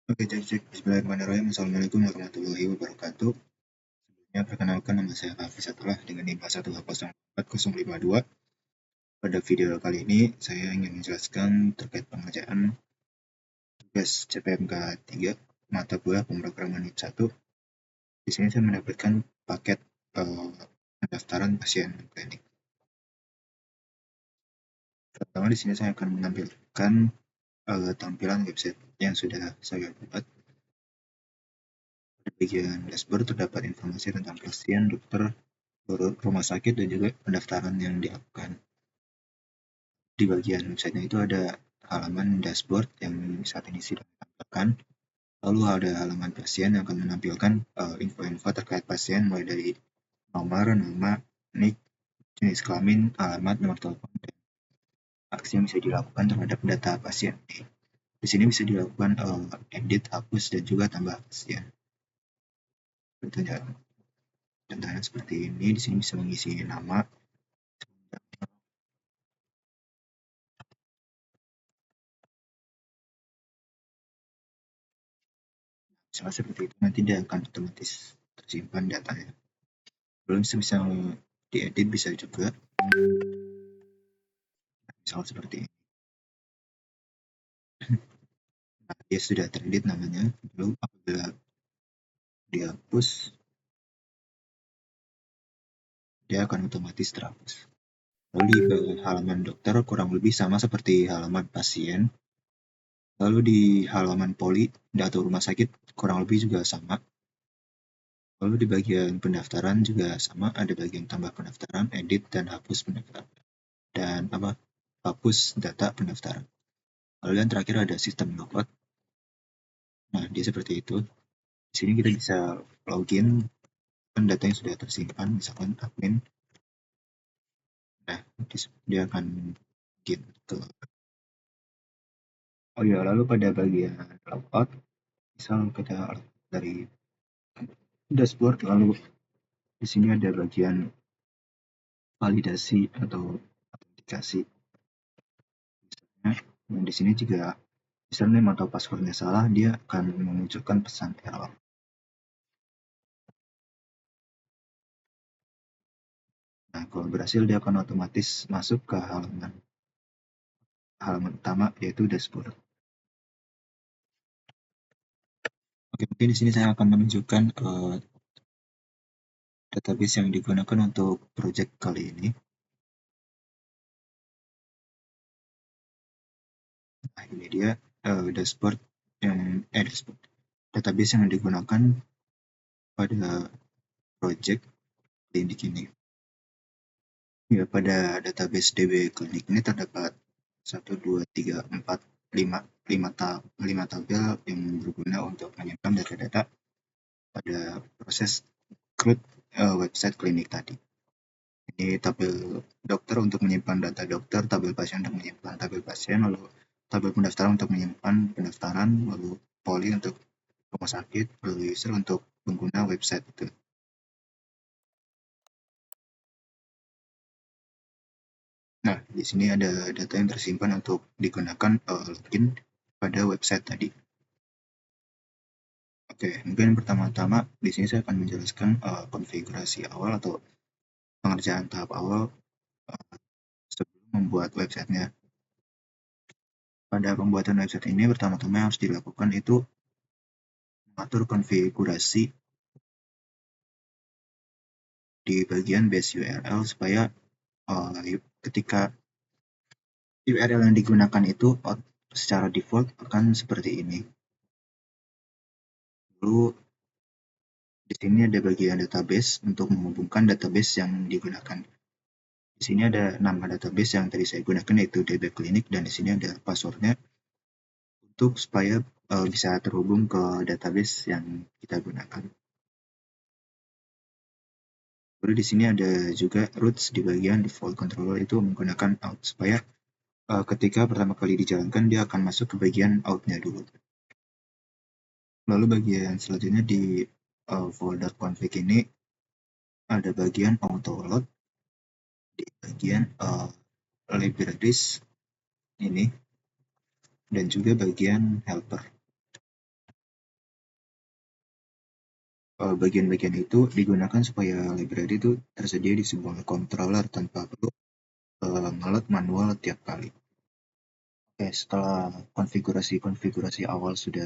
Oke, cek cek. Bismillahirrahmanirrahim. Assalamualaikum warahmatullahi wabarakatuh. Sebelumnya, perkenalkan nama saya Hafiz Atullah dengan NIM 1804052. Pada video kali ini, saya ingin menjelaskan terkait pengerjaan tugas CPMK 3 mata kuliah pemrograman NIM 1. Di sini saya mendapatkan paket pendaftaran pasien klinik. Pertama, di sini saya akan menampilkan tampilan website yang sudah saya buat. Di bagian dashboard terdapat informasi tentang pasien, dokter, rumah sakit, dan juga pendaftaran yang dilakukan. Di bagian website-nya itu ada halaman dashboard yang saat ini sudah ditampilkan. Lalu ada halaman pasien yang akan menampilkan info-info terkait pasien mulai dari nomor, nama, nik, jenis kelamin, alamat, nomor telepon, dan aksi yang bisa dilakukan terhadap data pasien. Di sini bisa dilakukan edit, hapus, dan juga tambah pasien. Contohnya seperti ini. Di sini bisa mengisi nama, misalnya seperti itu, nanti dia akan otomatis tersimpan datanya. Belum bisa diedit, bisa juga misal seperti ini. Nah, dia sudah teredit namanya. Lalu apabila dihapus, dia akan otomatis terhapus. Lalu di halaman dokter kurang lebih sama seperti halaman pasien. Lalu di halaman poli atau rumah sakit kurang lebih juga sama. Lalu di bagian pendaftaran juga sama, ada bagian tambah pendaftaran, edit, dan hapus pendaftaran. Dan hapus data pendaftaran. Lalu yang terakhir ada sistem logout. Nah, dia seperti itu. Di sini kita bisa login data yang sudah tersimpan, misalkan admin. Nah, dia akan login ke. Oh ya, lalu pada bagian logout, misal kita dari dashboard, lalu di sini ada bagian validasi atau autentikasi. Nah, di sini juga username atau passwordnya salah, dia akan memunculkan pesan error. Nah, kalau berhasil, dia akan otomatis masuk ke halaman utama, yaitu dashboard. Oke, mungkin di sini saya akan menunjukkan database yang digunakan untuk project kali ini. Nah, ini dia dashboard database yang digunakan pada project klinik ini. Ya, pada database DB klinik ini terdapat 1, 2, 3, 4, 5 tabel yang berguna untuk menyimpan data-data pada proses create website klinik tadi. Ini tabel dokter untuk menyimpan data dokter, tabel pasien untuk menyimpan tabel pasien, lalu tabel pendaftaran untuk menyimpan pendaftaran, lalu poli untuk rumah sakit, lalu user untuk pengguna website itu. Nah, di sini ada data yang tersimpan untuk digunakan login pada website tadi. Oke, mungkin pertama-tama di sini saya akan menjelaskan konfigurasi awal atau pengerjaan tahap awal sebelum membuat websitenya. Pada pembuatan website ini, pertama-tama yang harus dilakukan itu mengatur konfigurasi di bagian base URL supaya ketika URL yang digunakan itu secara default akan seperti ini. Lalu di sini ada bagian database untuk menghubungkan database yang digunakan. Di sini ada nama database yang tadi saya gunakan, yaitu DB Clinic, dan di sini ada passwordnya untuk supaya bisa terhubung ke database yang kita gunakan. Lalu di sini ada juga routes di bagian default controller, itu menggunakan out supaya ketika pertama kali dijalankan dia akan masuk ke bagian out-nya dulu. Lalu bagian selanjutnya di folder config ini ada bagian auto load, di bagian libraries ini, dan juga bagian helper. bagian-bagian itu digunakan supaya library itu tersedia di sebuah controller tanpa perlu nge-load manual tiap kali. Oke, setelah konfigurasi-konfigurasi awal sudah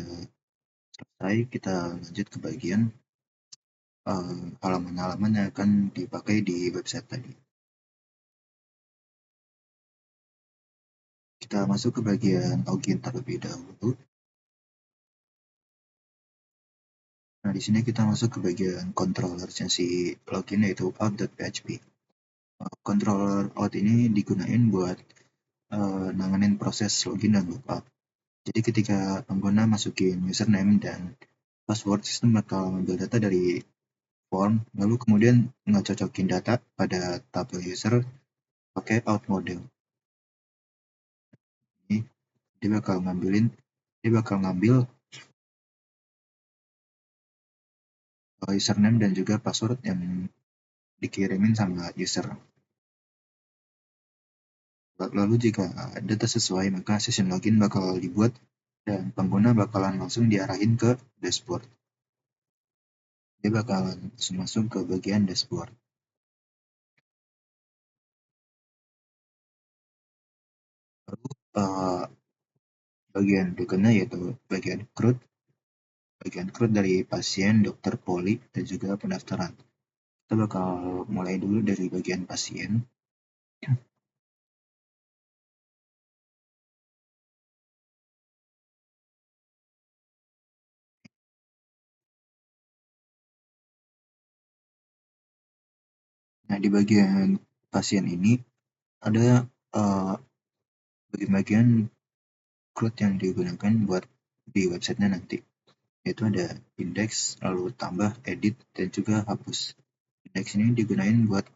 selesai, kita lanjut ke bagian halaman-halaman yang akan dipakai di website tadi. Kita masuk ke bagian login terlebih dahulu. Nah, di sini kita masuk ke bagian controllernya si login, yaitu out.php. Controller out ini digunain buat nanganin proses login dan logout. Jadi ketika pengguna masukin username dan password, sistem bakal mengambil data dari form, lalu kemudian ngecocokin data pada tabel user pakai out model. Ini dia bakal ngambil username dan juga password yang dikirimin sama user. Lalu jika data sesuai, maka session login bakal dibuat dan pengguna bakalan langsung diarahin ke dashboard. Dia bakalan langsung masuk ke bagian dashboard. Lalu bagian berikutnya yaitu bagian CRUD dari pasien, dokter, poli, dan juga pendaftaran. Kita bakal mulai dulu dari bagian pasien. Nah, di bagian pasien ini ada bagian-bagian CRUD yang digunakan buat di websitenya nanti, yaitu ada index, lalu tambah, edit, dan juga hapus. Index ini digunain buat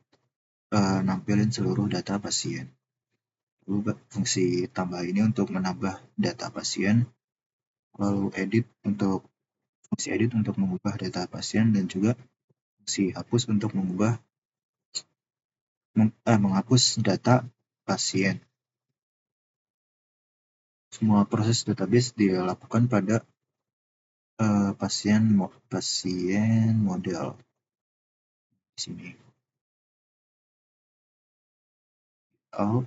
nampilin seluruh data pasien. Lalu fungsi tambah ini untuk menambah data pasien, lalu fungsi edit untuk mengubah data pasien, dan juga fungsi hapus untuk menghapus data pasien. Semua proses database dilakukan pada pasien model di sini. Out,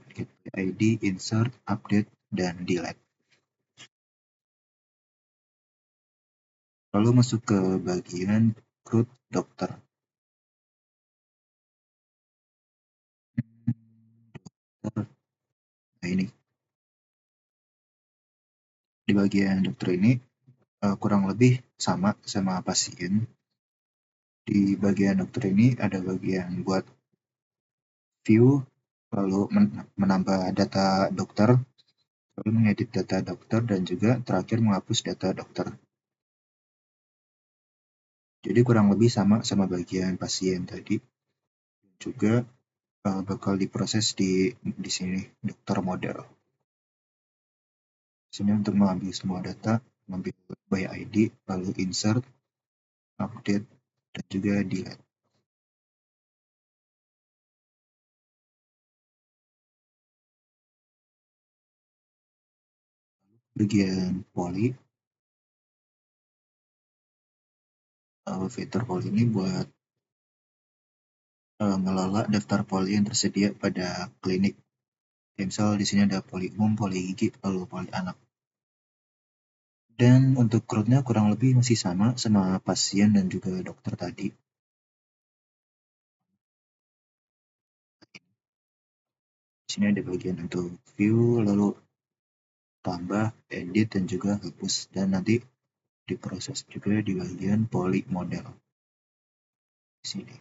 ID, insert, update, dan delete. Lalu masuk ke bagian CRUD dokter. Nah, ini di bagian dokter ini kurang lebih sama pasien. Di bagian dokter ini ada bagian buat view, lalu menambah data dokter, lalu mengedit data dokter, dan juga terakhir menghapus data dokter. Jadi kurang lebih sama bagian pasien tadi. Juga bakal diproses di sini dokter model. Sini untuk mengambil semua data, mengambil by ID, lalu insert, update, dan juga delete. Bagian poli, fitur poli ini buat ngelola daftar poli yang tersedia pada klinik. Misal di sini ada poli umum, poli gigi, lalu poli anak. Dan untuk CRUD-nya kurang lebih masih sama pasien dan juga dokter tadi. Di sini ada bagian untuk view, lalu tambah, edit, dan juga hapus. Dan nanti diproses juga di bagian poli model. Di sini.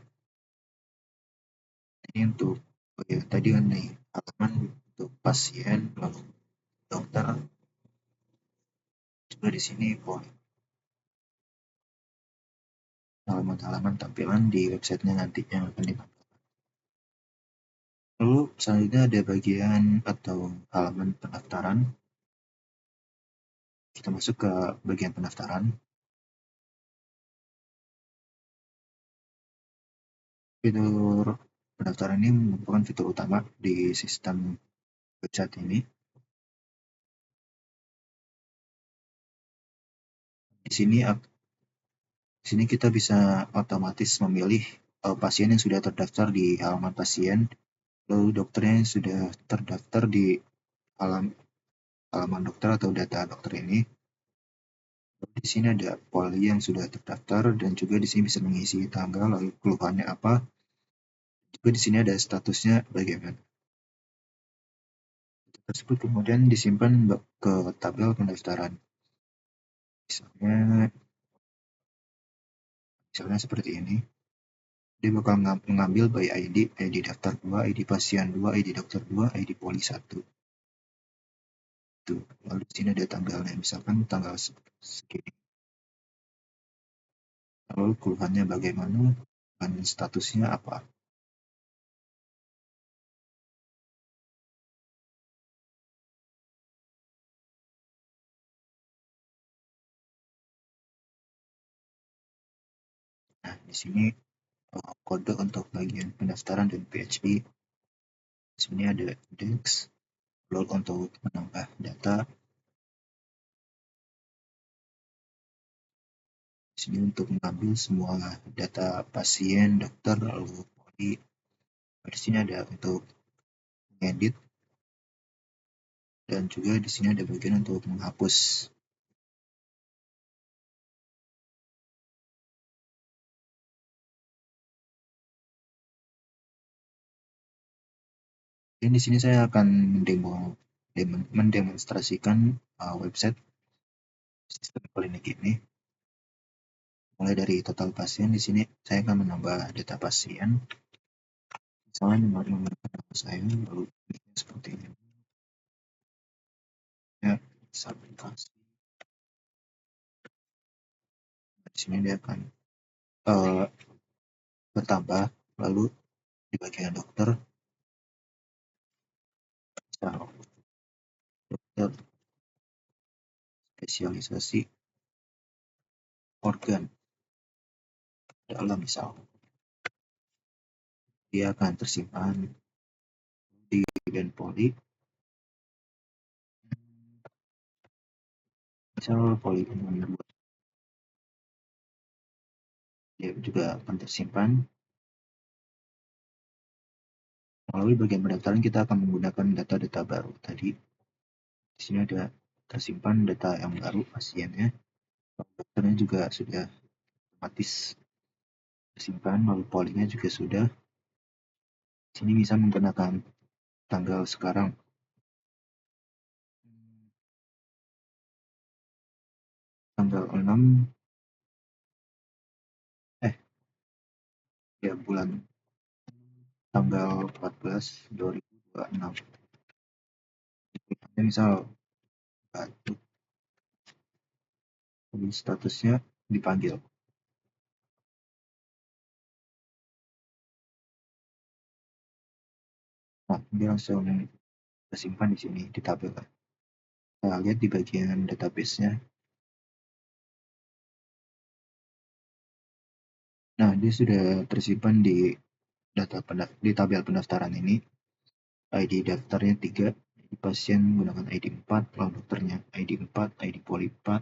Ini untuk tadi kan nih halaman untuk pasien, lalu dokter. Juga di sini poli. Halaman-halaman tampilan di websitenya nanti yang akan dipakai. Lalu selanjutnya ada bagian atau halaman pendaftaran. Kita masuk ke bagian pendaftaran. Fitur pendaftaran ini merupakan fitur utama di sistem website ini. Di sini Di sini kita bisa otomatis memilih pasien yang sudah terdaftar di halaman pasien, lalu dokternya yang sudah terdaftar di halaman dokter atau data dokter ini. Di sini ada poli yang sudah terdaftar dan juga di sini bisa mengisi tanggal lalu keluhannya apa. Juga di sini ada statusnya bagaimana. Tersebut kemudian disimpan ke tabel pendaftaran. Misalnya seperti ini. Dia bakal mengambil by ID, ID daftar 2, ID pasien 2, ID dokter 2, ID poli 1. Tuh. Lalu di sini ada tanggalnya, misalkan tanggal segini. Lalu keluhannya bagaimana dan statusnya apa. Nah, di sini kode untuk bagian pendaftaran dan PHP. Di sini ada index, lalu untuk menambah data. Di sini untuk mengambil semua data pasien, dokter, lalu poli. Di sini ada untuk mengedit dan juga di sini ada bagian untuk menghapus. Dan di sini saya akan mendemonstrasikan website sistem klinik ini. Mulai dari total pasien, di sini saya akan menambah data pasien. Misalnya nomor saya, lalu seperti ini. Ya, aplikasi. Di sini dia akan bertambah, lalu di bagian dokter, dokter spesialisasi organ dalam misal, dia akan tersimpan di dan poli. Misal poli umum, dia juga akan tersimpan. Melalui bagian pendaftaran kita akan menggunakan data-data baru tadi. Di sini ada tersimpan data yang baru pasiennya. Dokternya juga sudah otomatis tersimpan, lalu polinya juga sudah. Di sini bisa menggunakan tanggal sekarang. Tanggal 6 bulan tanggal 14 2026. Misal batuk, statusnya dipanggil. Nah, dia langsung tersimpan di sini di tabel. Kita lihat di bagian database-nya. Nah, dia sudah tersimpan di tabel pendaftaran ini. ID daftarnya 3, ID pasien menggunakan ID 4, lalu dokternya ID 4, ID poli 4,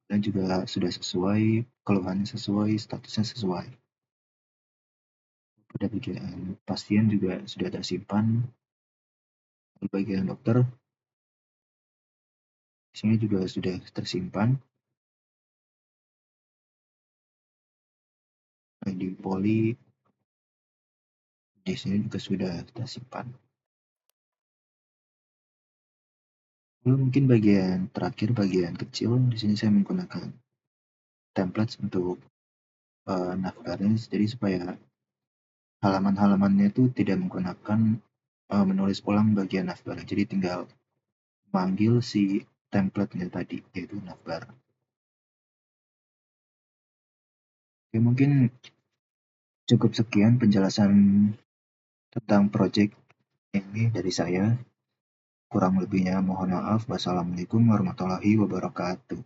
dan juga sudah sesuai, keluhannya sesuai, statusnya sesuai. Pada bagian pasien juga sudah tersimpan. Di bagian dokter, di sini juga sudah tersimpan. ID poli di sini juga sudah tersimpan. Lalu mungkin bagian terakhir, bagian kecil, di sini saya menggunakan template untuk navbarnya, jadi supaya halaman-halamannya itu tidak menggunakan menulis ulang bagian navbar, jadi tinggal panggil si template-nya tadi, yaitu navbar. Oke, mungkin cukup sekian penjelasan tentang project ini dari saya. Kurang lebihnya mohon maaf. Wassalamualaikum warahmatullahi wabarakatuh.